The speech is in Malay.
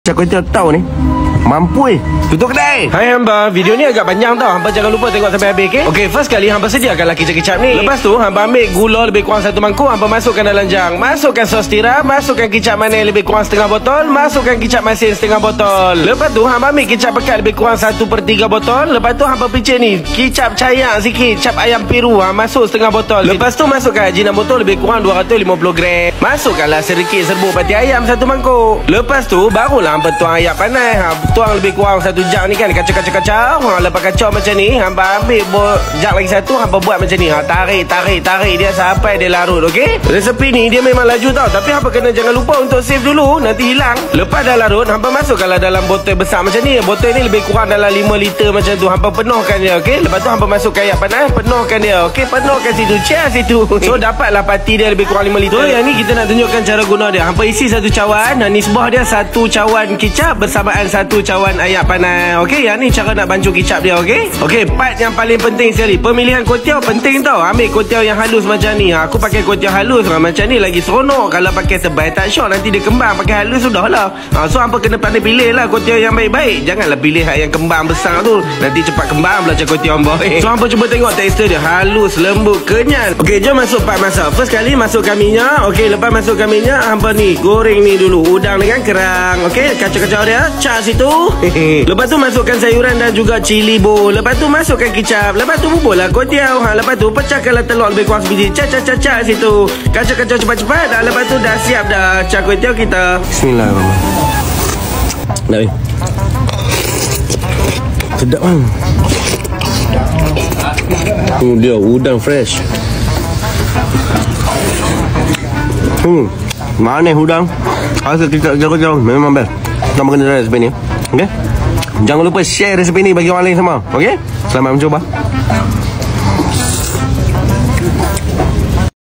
Cak Kuih Tiaw tahu ni mampu tutup kedai. Hai hamba, video ni agak panjang tau. Hamba jangan lupa tengok sampai habis, okey? Okey, first kali hamba sediakanlah kicap-kicap ni. Lepas tu hamba ambil gula lebih kurang 1 mangkuk, hamba masukkan dalam jang. Masukkan sos tiram, masukkan kicap manis lebih kurang setengah botol, masukkan kicap masin setengah botol. Lepas tu hamba ambil kicap pekat lebih kurang 1/3 botol. Lepas tu hamba picit ni kicap cayak sikit, cap ayam Peru, masuk setengah botol. Lepas tu masukkan Ajinomoto lebih kurang 250 gram. Masukkanlah sedikit serbuk pati ayam 1 mangkuk. Lepas tu barulah hamba tuang air panas. Tuang lebih kurang 1 jam ni kan, kacau-kacau. Lepas kacau macam ni, hamba ambil jam lagi 1, hamba buat macam ni. Tarik dia sampai dia larut, okey? Resepi ni dia memang laju tau, tapi hamba kena jangan lupa untuk save dulu, nanti hilang. Lepas dah larut, hamba masukkanlah dalam botol besar macam ni. Botol ni lebih kurang dalam 5 liter macam tu. Hamba penuhkan dia, okey? Lepas tu hamba masukkan air panas, penuhkan dia, okey? Penuhkan situ, cheers situ. So dapatlah pati dia lebih kurang 5 liter. So yang ni kita nak tunjukkan cara guna dia. Hamba isi 1 cawan, nisbah dia 1 cawan kicap bersamaan 1 cawan air panas. Okey, yang ni cara nak bancuh kicap dia, okey? Okey, part yang paling penting sekali. Pemilihan kuih penting tau. Ambil kuih yang halus macam ni. Aku pakai kuih halus macam ni lagi seronok. Kalau pakai tebal tak syok, nanti dia kembang. Pakai halus sudahlah. So hampa kena pandai pilih lah kuih yang baik-baik. Janganlah pilih yang kembang besar tu, nanti cepat kembang belajar kuih hampa. So hampa cuba tengok tekstur dia, halus, lembut, kenyal. Okey, jom masuk part masak. First kali masukkan minyak. Okey, lepas masukkan minyak, hampa ni goreng ni dulu udang dengan kerang. Okey, kacau-kacau dia, cas situ. Lepas tu masukkan sayuran dan juga cili bol. Lepas tu masukkan kicap. Lepas tu buburlah kuih tiaw. Lepas tu pecahkanlah telur lebih kurang sebiji. Cak situ. Kacau-kacau cepat-cepat. Lepas tu dah siap dah cak kuih tiaw kita. Bismillahirrahmanirrahim. Nak sedap kan? Dia udang fresh. Manis udang. Rasa kicap-kicap memang best. Kita makan resepi ni. Okey? Jangan lupa share resepi ni bagi orang lain semua. Okey? Selamat mencuba.